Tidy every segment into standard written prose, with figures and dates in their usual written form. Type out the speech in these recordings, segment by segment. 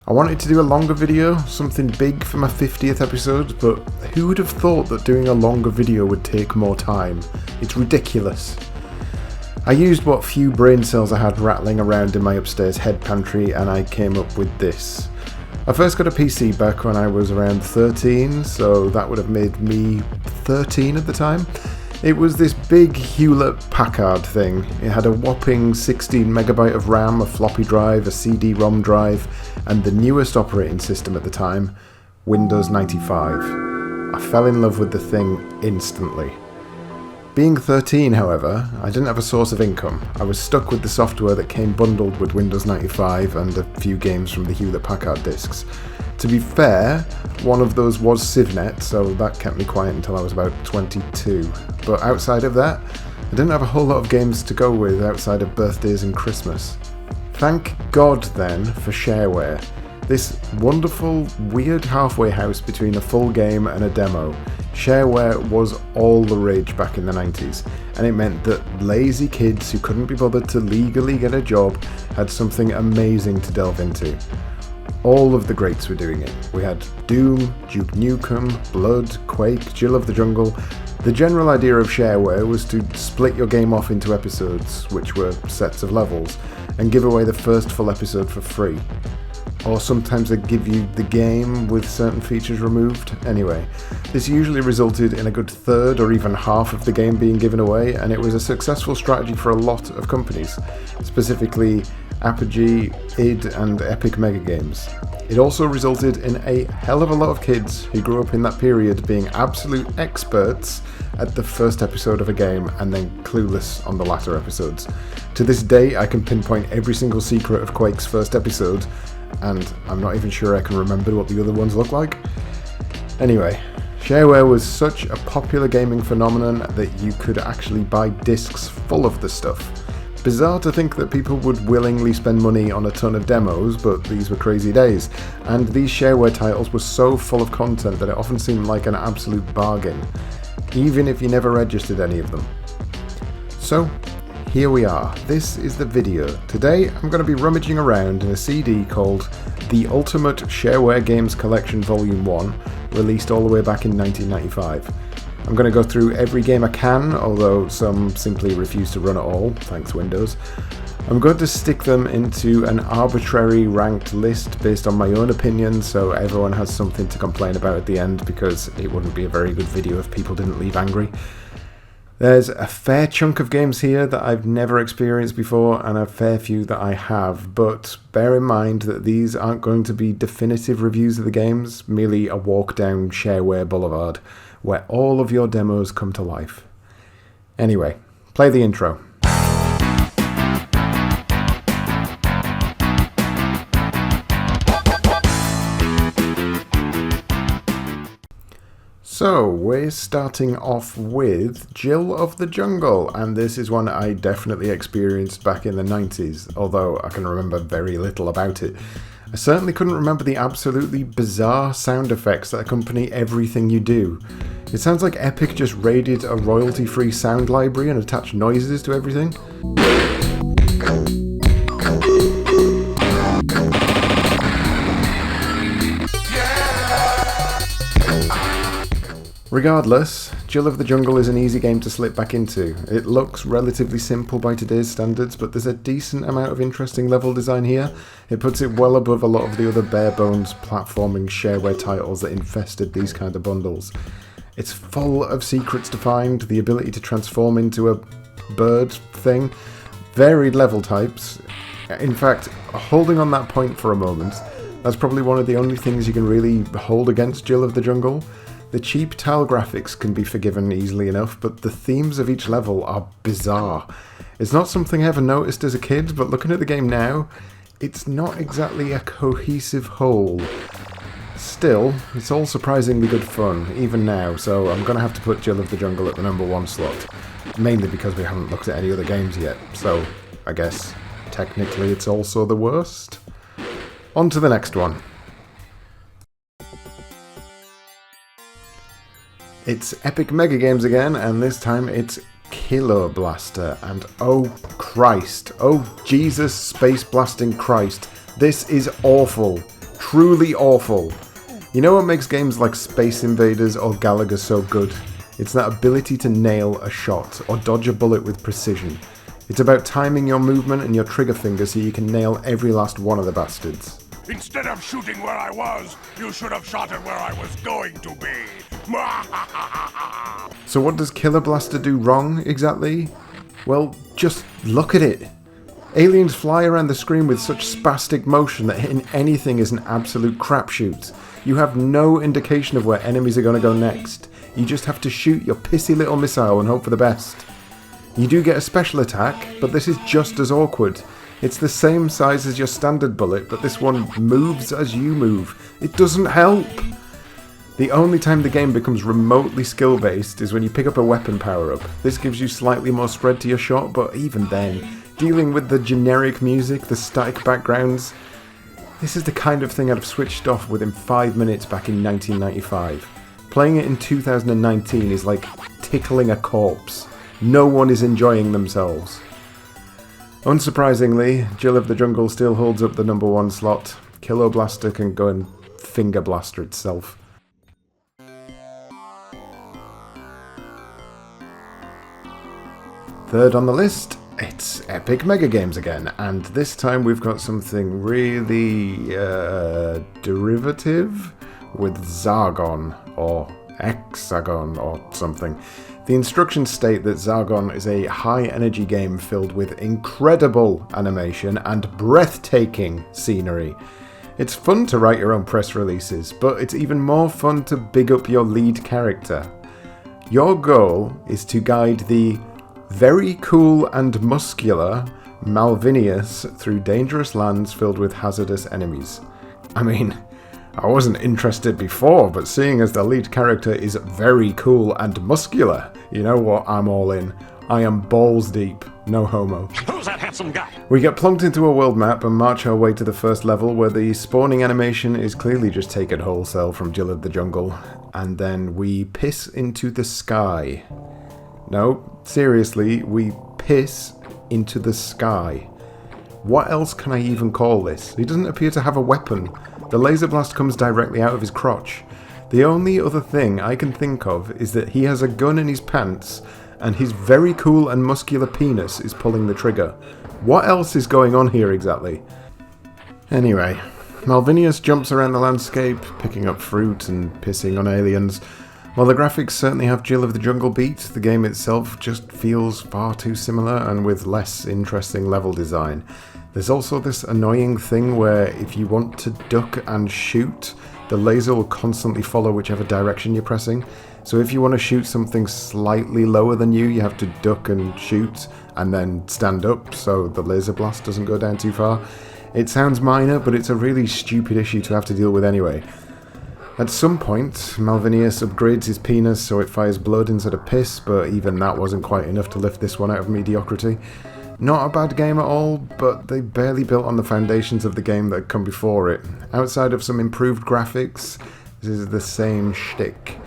I wanted to do a longer video, something big for my 50th episode, but who would have thought that doing a longer video would take more time? It's ridiculous. I used what few brain cells I had rattling around in my upstairs head pantry and I came up with this. I first got a PC back when I was around 13, so that would have made me 13 at the time. It was this big Hewlett-Packard thing. It had a whopping 16 megabyte of RAM, a floppy drive, a CD-ROM drive, and the newest operating system at the time, Windows 95. I fell in love with the thing instantly. Being 13, however, I didn't have a source of income. I was stuck with the software that came bundled with Windows 95 and a few games from the Hewlett-Packard discs. To be fair, one of those was CivNet, so that kept me quiet until I was about 22. But outside of that, I didn't have a whole lot of games to go with outside of birthdays and Christmas. Thank God then for Shareware. This wonderful, weird halfway house between a full game and a demo. Shareware was all the rage back in the 90s, and it meant that lazy kids who couldn't be bothered to legally get a job had something amazing to delve into. All of the greats were doing it. We had Doom, Duke Nukem, Blood, Quake, Jill of the Jungle. The general idea of Shareware was to split your game off into episodes, which were sets of levels, and give away the first full episode for free. Or sometimes they'd give you the game with certain features removed. Anyway, this usually resulted in a good third or even half of the game being given away, and it was a successful strategy for a lot of companies, specifically Apogee, id, and Epic Mega Games. It also resulted in a hell of a lot of kids who grew up in that period being absolute experts at the first episode of a game and then clueless on the latter episodes. To this day, I can pinpoint every single secret of Quake's first episode, and I'm not even sure I can remember what the other ones look like. Anyway, Shareware was such a popular gaming phenomenon that you could actually buy discs full of the stuff. Bizarre to think that people would willingly spend money on a ton of demos, but these were crazy days, and these Shareware titles were so full of content that it often seemed like an absolute bargain, even if you never registered any of them. So, here we are. This is the video. Today I'm going to be rummaging around in a CD called The Ultimate Shareware Games Collection Volume 1, released all the way back in 1995. I'm going to go through every game I can, although some simply refuse to run at all, thanks Windows. I'm going to stick them into an arbitrary ranked list based on my own opinion, so everyone has something to complain about at the end, because it wouldn't be a very good video if people didn't leave angry. There's a fair chunk of games here that I've never experienced before, and a fair few that I have, but bear in mind that these aren't going to be definitive reviews of the games, merely a walk down Shareware Boulevard, where all of your demos come to life. Anyway, play the intro. So, we're starting off with Jill of the Jungle, and this is one I definitely experienced back in the 90s, although I can remember very little about it. I certainly couldn't remember the absolutely bizarre sound effects that accompany everything you do. It sounds like Epic just raided a royalty-free sound library and attached noises to everything. Regardless, Jill of the Jungle is an easy game to slip back into. It looks relatively simple by today's standards, but there's a decent amount of interesting level design here. It puts it well above a lot of the other bare-bones platforming Shareware titles that infested these kind of bundles. It's full of secrets to find, the ability to transform into a bird thing, varied level types. In fact, holding on that point for a moment, that's probably one of the only things you can really hold against Jill of the Jungle. The cheap tile graphics can be forgiven easily enough, but the themes of each level are bizarre. It's not something I ever noticed as a kid, but looking at the game now, it's not exactly a cohesive whole. Still, it's all surprisingly good fun, even now, so I'm going to have to put Jill of the Jungle at the number 1 slot. Mainly because we haven't looked at any other games yet, so I guess technically it's also the worst. On to the next one. It's Epic Mega Games again, and this time it's Kilo Blaster, and oh Christ, oh Jesus space blasting Christ, this is awful. truly awful. You know what makes games like Space Invaders or Galaga so good? It's that ability to nail a shot or dodge a bullet with precision. It's about timing your movement and your trigger finger so you can nail every last one of the bastards. Instead of shooting where I was, you should have shot at where I was going to be. So what does Killer Blaster do wrong, exactly? Well, just look at it. Aliens fly around the screen with such spastic motion that hitting anything is an absolute crapshoot. You have no indication of where enemies are going to go next. You just have to shoot your pissy little missile and hope for the best. You do get a special attack, but this is just as awkward. It's the same size as your standard bullet, but this one moves as you move. It doesn't help. The only time the game becomes remotely skill-based is when you pick up a weapon power-up. This gives you slightly more spread to your shot, but even then, dealing with the generic music, the static backgrounds, this is the kind of thing I'd have switched off within 5 minutes back in 1995. Playing it in 2019 is like tickling a corpse. No one is enjoying themselves. Unsurprisingly, Jill of the Jungle still holds up the #1 slot. Killer Blaster can go and finger blaster itself. Third on the list, it's Epic Mega Games again, and this time we've got something really derivative with Zargon, or Hexagon, or something. The instructions state that Zargon is a high-energy game filled with incredible animation and breathtaking scenery. It's fun to write your own press releases, but it's even more fun to big up your lead character. Your goal is to guide the very cool and muscular Malvinius through dangerous lands filled with hazardous enemies. I mean, I wasn't interested before, but seeing as the lead character is very cool and muscular, you know what, I'm all in. I am balls deep, no homo. Who's that handsome guy? We get plunked into a world map and march our way to the first level where the spawning animation is clearly just taken wholesale from Jill of the Jungle, and then we piss into the sky. No, seriously, we piss into the sky. What else can I even call this? He doesn't appear to have a weapon. The laser blast comes directly out of his crotch. The only other thing I can think of is that he has a gun in his pants and his very cool and muscular penis is pulling the trigger. What else is going on here exactly? Anyway, Malvinius jumps around the landscape, picking up fruit and pissing on aliens. While the graphics certainly have Jill of the Jungle beat, the game itself just feels far too similar and with less interesting level design. There's also this annoying thing where if you want to duck and shoot, the laser will constantly follow whichever direction you're pressing. So if you want to shoot something slightly lower than you have to duck and shoot and then stand up so the laser blast doesn't go down too far. It sounds minor, but it's a really stupid issue to have to deal with anyway. At some point, Malvinius upgrades his penis so it fires blood instead of piss, but even that wasn't quite enough to lift this one out of mediocrity. Not a bad game at all, but they barely built on the foundations of the game that had come before it. Outside of some improved graphics, this is the same shtick.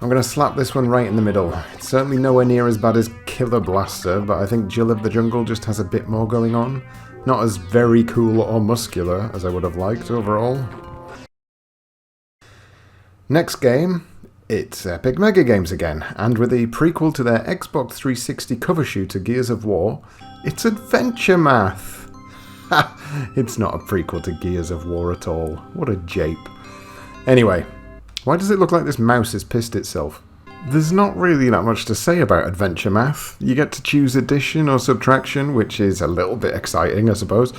I'm going to slap this one right in the middle. It's certainly nowhere near as bad as Killer Blaster, but I think Jill of the Jungle just has a bit more going on. Not as very cool or muscular as I would have liked overall. Next game, it's Epic Mega Games again, and with a prequel to their Xbox 360 cover shooter Gears of War, it's Adventure Math. Ha! It's not a prequel to Gears of War at all. What a jape. Anyway, why does it look like this mouse has pissed itself? There's not really that much to say about Adventure Math. You get to choose addition or subtraction, which is a little bit exciting, I suppose.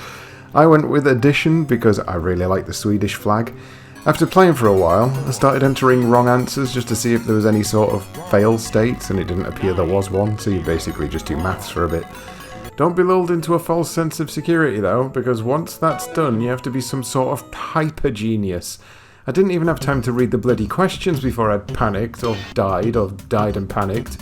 I went with addition because I really like the Swedish flag. After playing for a while, I started entering wrong answers just to see if there was any sort of fail state, and it didn't appear there was one, so you basically just do maths for a bit. Don't be lulled into a false sense of security though, because once that's done, you have to be some sort of hyper genius. I didn't even have time to read the bloody questions before I panicked, or died and panicked.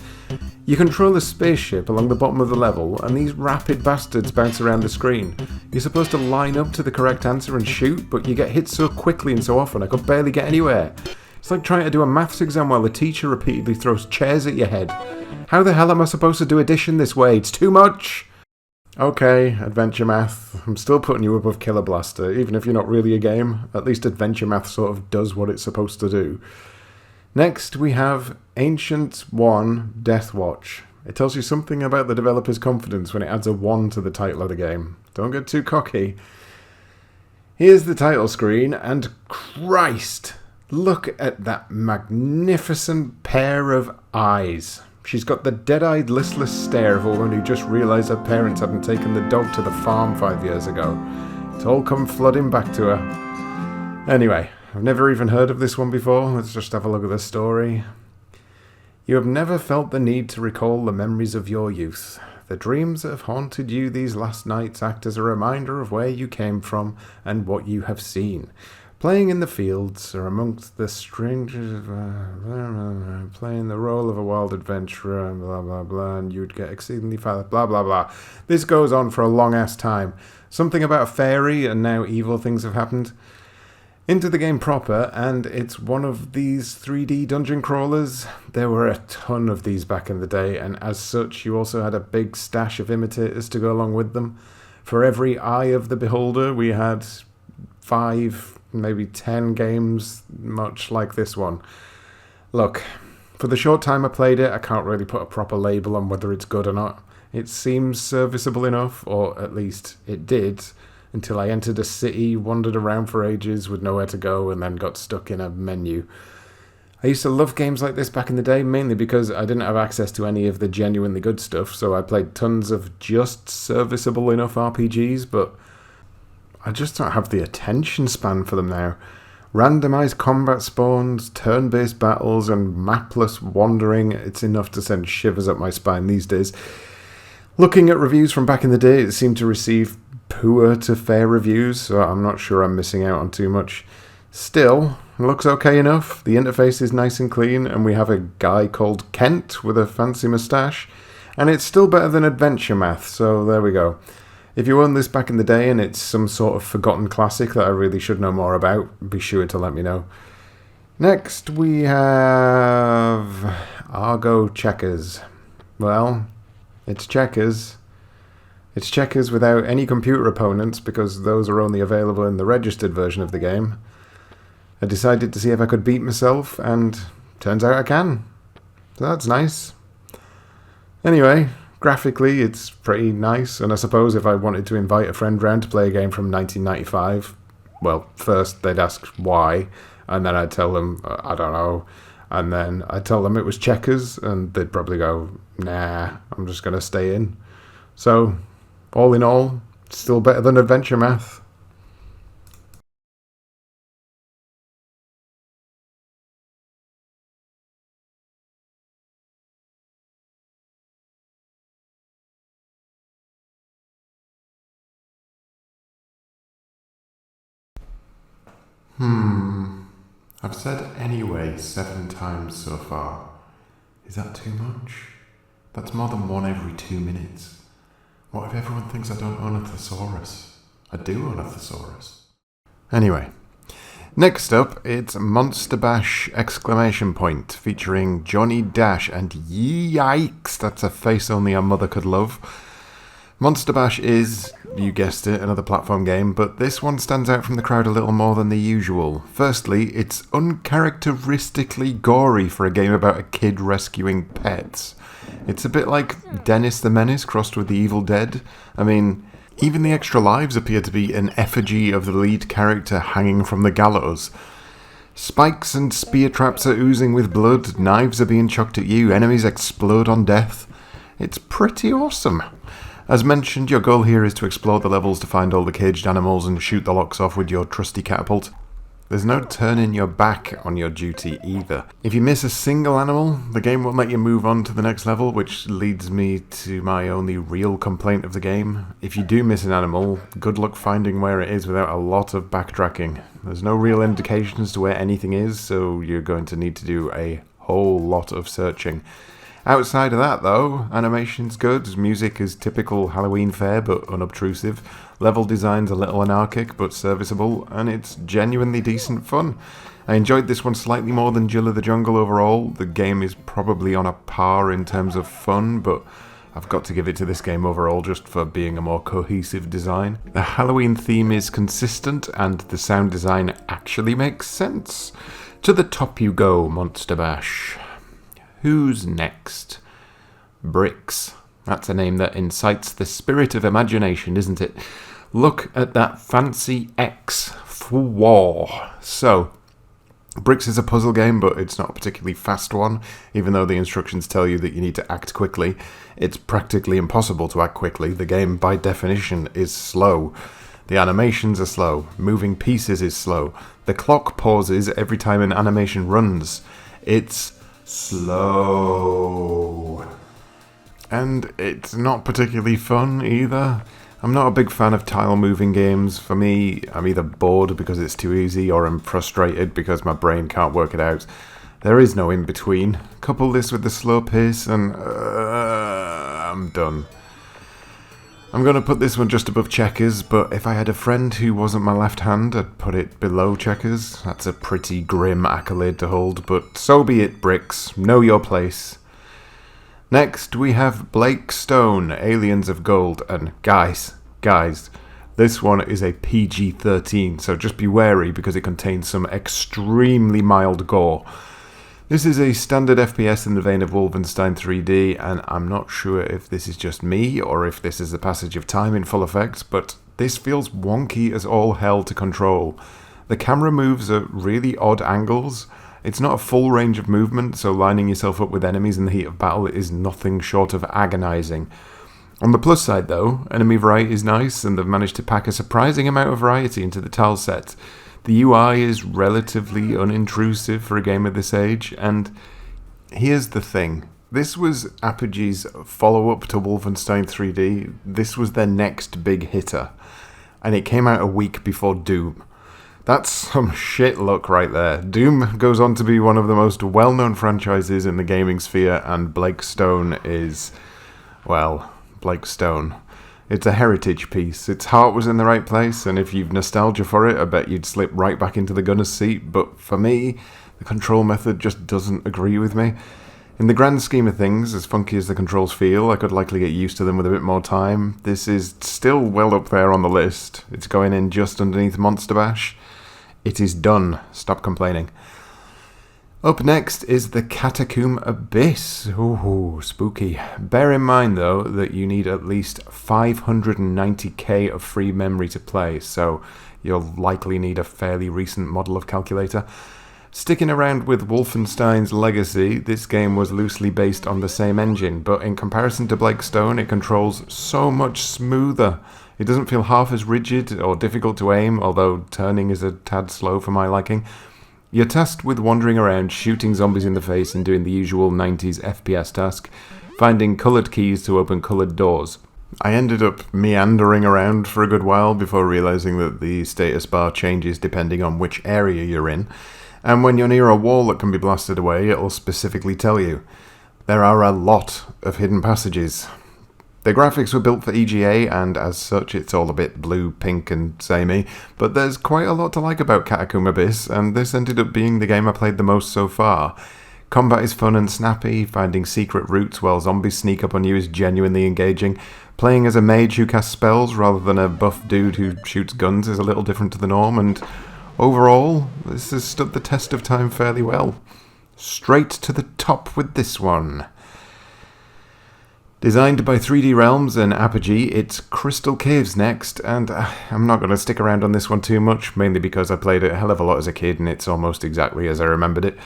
You control a spaceship along the bottom of the level, and these rapid bastards bounce around the screen. You're supposed to line up to the correct answer and shoot, but you get hit so quickly and so often I could barely get anywhere. It's like trying to do a maths exam while the teacher repeatedly throws chairs at your head. How the hell am I supposed to do addition this way? It's too much! Okay, Adventure Math, I'm still putting you above Killer Blaster, even if you're not really a game. At least Adventure Math sort of does what it's supposed to do. Next, we have Ancient 1 Death Watch. It tells you something about the developer's confidence when it adds a 1 to the title of the game. Don't get too cocky. Here's the title screen, and Christ, look at that magnificent pair of eyes. She's got the dead-eyed, listless stare of a woman who just realised her parents hadn't taken the dog to the farm 5 years ago. It's all come flooding back to her. Anyway, I've never even heard of this one before. Let's just have a look at the story. You have never felt the need to recall the memories of your youth. The dreams that have haunted you these last nights act as a reminder of where you came from and what you have seen. Playing in the fields or amongst the strangers, playing the role of a wild adventurer, blah blah blah, and you'd get exceedingly fast, blah blah blah. This goes on for a long-ass time. Something about a fairy and now evil things have happened. Into the game proper, and it's one of these 3D dungeon crawlers. There were a ton of these back in the day, and as such you also had a big stash of imitators to go along with them. For every eye of the beholder we had 5, maybe 10 games much like this one. Look, for the short time I played it, I can't really put a proper label on whether it's good or not. It seems serviceable enough, or at least it did, until I entered a city, wandered around for ages with nowhere to go, and then got stuck in a menu. I used to love games like this back in the day, mainly because I didn't have access to any of the genuinely good stuff, so I played tons of just serviceable enough RPGs, but I just don't have the attention span for them now. Randomized combat spawns, turn-based battles, and mapless wandering, it's enough to send shivers up my spine these days. Looking at reviews from back in the day, it seemed to receive poor to fair reviews, so I'm not sure I'm missing out on too much. Still, it looks okay enough. The interface is nice and clean, and we have a guy called Kent with a fancy moustache, and it's still better than Adventure Math, so there we go. If you owned this back in the day and it's some sort of forgotten classic that I really should know more about, be sure to let me know. Next we have Argo Checkers. Well, it's checkers. It's checkers without any computer opponents, because those are only available in the registered version of the game. I decided to see if I could beat myself, and turns out I can. So that's nice. Anyway, graphically it's pretty nice, and I suppose if I wanted to invite a friend round to play a game from 1995, well, first they'd ask why, and then I'd tell them, I don't know, and then I'd tell them it was checkers, and they'd probably go, nah, I'm just going to stay in. So, all in all, still better than Adventure Math. I've said anyway 7 times so far. Is that too much? That's more than one every 2 minutes. What if everyone thinks I don't own a thesaurus? I do own a thesaurus. Anyway, next up, it's Monster Bash ! Featuring Johnny Dash, and yikes, that's a face only a mother could love. Monster Bash is, you guessed it, another platform game, but this one stands out from the crowd a little more than the usual. Firstly, it's uncharacteristically gory for a game about a kid rescuing pets. It's a bit like Dennis the Menace crossed with the Evil Dead. I mean, even the extra lives appear to be an effigy of the lead character hanging from the gallows. Spikes and spear traps are oozing with blood, knives are being chucked at you, enemies explode on death. It's pretty awesome. As mentioned, your goal here is to explore the levels to find all the caged animals and shoot the locks off with your trusty catapult. There's no turning your back on your duty either. If you miss a single animal, the game won't let you move on to the next level, which leads me to my only real complaint of the game. If you do miss an animal, good luck finding where it is without a lot of backtracking. There's no real indication as to where anything is, so you're going to need to do a whole lot of searching. Outside of that, though, animation's good, music is typical Halloween fare but unobtrusive, level design's a little anarchic but serviceable, and it's genuinely decent fun. I enjoyed this one slightly more than Jill of the Jungle overall. The game is probably on a par in terms of fun, but I've got to give it to this game overall just for being a more cohesive design. The Halloween theme is consistent and the sound design actually makes sense. To the top you go, Monster Bash. Who's next? Bricks. That's a name that incites the spirit of imagination, isn't it? Look at that fancy X for war. So, Bricks is a puzzle game, but it's not a particularly fast one. Even though the instructions tell you that you need to act quickly, it's practically impossible to act quickly. The game, by definition, is slow. The animations are slow. Moving pieces is slow. The clock pauses every time an animation runs. It's slow. And it's not particularly fun either. I'm not a big fan of tile-moving games. For me, I'm either bored because it's too easy, or I'm frustrated because my brain can't work it out. There is no in-between. Couple this with the slow pace and I'm done. I'm going to put this one just above Checkers, but if I had a friend who wasn't my left hand, I'd put it below Checkers. That's a pretty grim accolade to hold, but so be it, Bricks. Know your place. Next, we have Blake Stone, Aliens of Gold, and guys, this one is a PG-13, so just be wary because it contains some extremely mild gore. This is a standard FPS in the vein of Wolfenstein 3D, and I'm not sure if this is just me or if this is the passage of time in full effect, but this feels wonky as all hell to control. The camera moves at really odd angles. It's not a full range of movement, so lining yourself up with enemies in the heat of battle is nothing short of agonizing. On the plus side though, enemy variety is nice, and they've managed to pack a surprising amount of variety into the tile set. The UI is relatively unintrusive for a game of this age, and here's the thing. This was Apogee's follow-up to Wolfenstein 3D. This was their next big hitter, and it came out a week before Doom. That's some shit luck right there. Doom goes on to be one of the most well-known franchises in the gaming sphere, and Blake Stone is, well, Blake Stone. It's a heritage piece. Its heart was in the right place, and if you've nostalgia for it, I bet you'd slip right back into the gunner's seat, but for me, the control method just doesn't agree with me. In the grand scheme of things, as funky as the controls feel, I could likely get used to them with a bit more time. This is still well up there on the list. It's going in just underneath Monster Bash. It is done. Stop complaining. Up next is the Catacomb Abyss. Ooh, spooky. Bear in mind, though, that you need at least 590k of free memory to play, so you'll likely need a fairly recent model of calculator. Sticking around with Wolfenstein's legacy, this game was loosely based on the same engine, but in comparison to Blake Stone, it controls so much smoother. It doesn't feel half as rigid or difficult to aim, although turning is a tad slow for my liking. You're tasked with wandering around, shooting zombies in the face and doing the usual 90s FPS task, finding coloured keys to open coloured doors. I ended up meandering around for a good while before realising that the status bar changes depending on which area you're in, and when you're near a wall that can be blasted away, it'll specifically tell you. There are a lot of hidden passages. The graphics were built for EGA, and as such it's all a bit blue, pink and samey, but there's quite a lot to like about Catacomb Abyss, and this ended up being the game I played the most so far. Combat is fun and snappy, finding secret routes while zombies sneak up on you is genuinely engaging. Playing as a mage who casts spells rather than a buff dude who shoots guns is a little different to the norm, and overall, this has stood the test of time fairly well. Straight to the top with this one. Designed by 3D Realms and Apogee, it's Crystal Caves next, and I'm not going to stick around on this one too much, mainly because I played it a hell of a lot as a kid and it's almost exactly as I remembered it.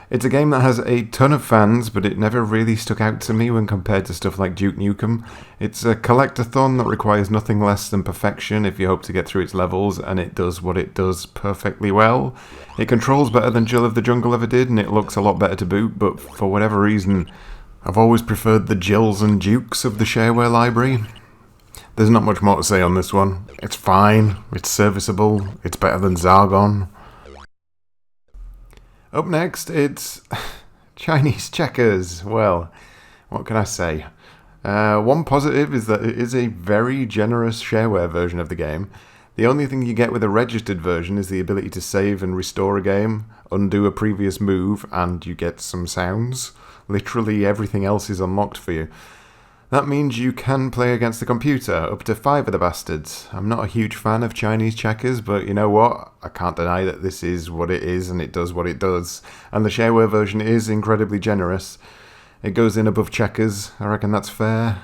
It's a game that has a ton of fans, but it never really stuck out to me when compared to stuff like Duke Nukem. It's a collectathon that requires nothing less than perfection if you hope to get through its levels, and it does what it does perfectly well. It controls better than Jill of the Jungle ever did, and it looks a lot better to boot, but for whatever reason, I've always preferred the Jills and Dukes of the Shareware library. There's not much more to say on this one. It's fine, it's serviceable, it's better than Zargon. Up next, it's Chinese Checkers. Well, what can I say? One positive is that it is a very generous Shareware version of the game. The only thing you get with a registered version is the ability to save and restore a game, undo a previous move, and you get some sounds. Literally everything else is unlocked for you. That means you can play against the computer, up to 5 of the bastards. I'm not a huge fan of Chinese checkers, but you know what? I can't deny that this is what it is and it does what it does. And the Shareware version is incredibly generous. It goes in above checkers, I reckon that's fair.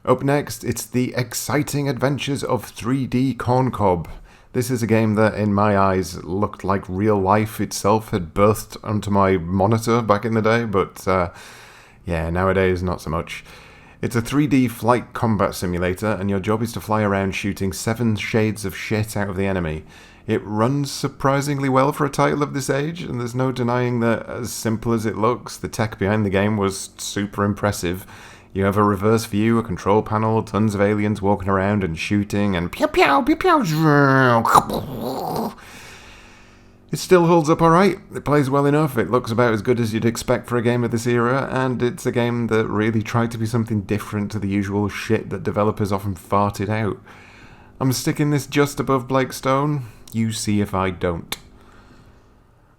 Up next, it's the exciting adventures of 3D Corncob. This is a game that, in my eyes, looked like real life itself had birthed onto my monitor back in the day, but yeah, nowadays not so much. It's a 3D flight combat simulator, and your job is to fly around shooting 7 shades of shit out of the enemy. It runs surprisingly well for a title of this age, and there's no denying that, as simple as it looks, the tech behind the game was super impressive. You have a reverse view, a control panel, tons of aliens walking around and shooting, and pew pew pew pew. It still holds up alright, it plays well enough, it looks about as good as you'd expect for a game of this era, and it's a game that really tried to be something different to the usual shit that developers often farted out. I'm sticking this just above Blake Stone, you see if I don't.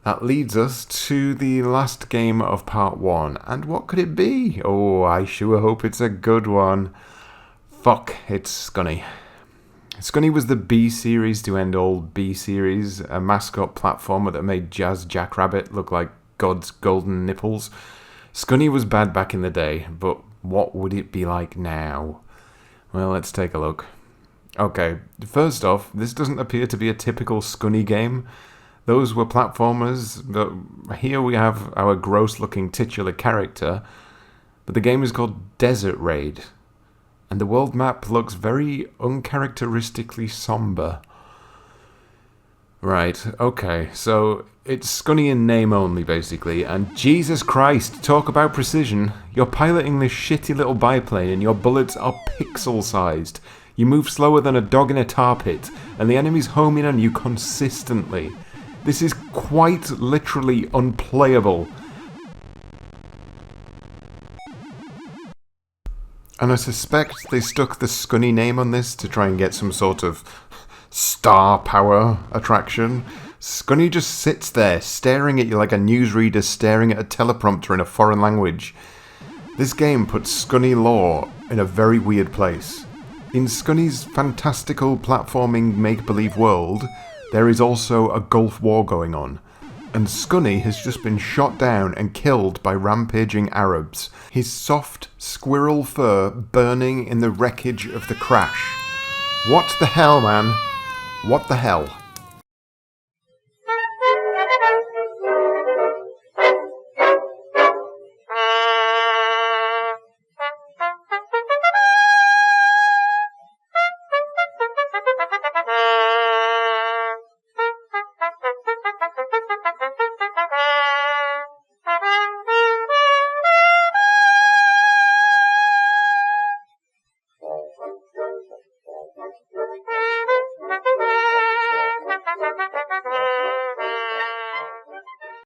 That leads us to the last game of part 1, and what could it be? Oh, I sure hope it's a good one. Fuck, it's Scunny. Scunny was the B-series to end all B-series, a mascot platformer that made Jazz Jackrabbit look like God's golden nipples. Scunny was bad back in the day, but what would it be like now? Well, let's take a look. Okay, first off, this doesn't appear to be a typical Scunny game. Those were platformers, but here we have our gross-looking titular character, but the game is called Desert Raid. And the world map looks very uncharacteristically somber. Right, okay, so it's Scunny in name only, basically, and Jesus Christ, talk about precision. You're piloting this shitty little biplane and your bullets are pixel-sized. You move slower than a dog in a tar pit, and the enemies home in on you consistently. This is quite literally unplayable. And I suspect they stuck the Scunny name on this to try and get some sort of star power attraction. Scunny just sits there, staring at you like a newsreader staring at a teleprompter in a foreign language. This game puts Scunny lore in a very weird place. In Scunny's fantastical platforming make-believe world, there is also a Gulf War going on. And Scunny has just been shot down and killed by rampaging Arabs, his soft squirrel fur burning in the wreckage of the crash. What the hell, man? What the hell?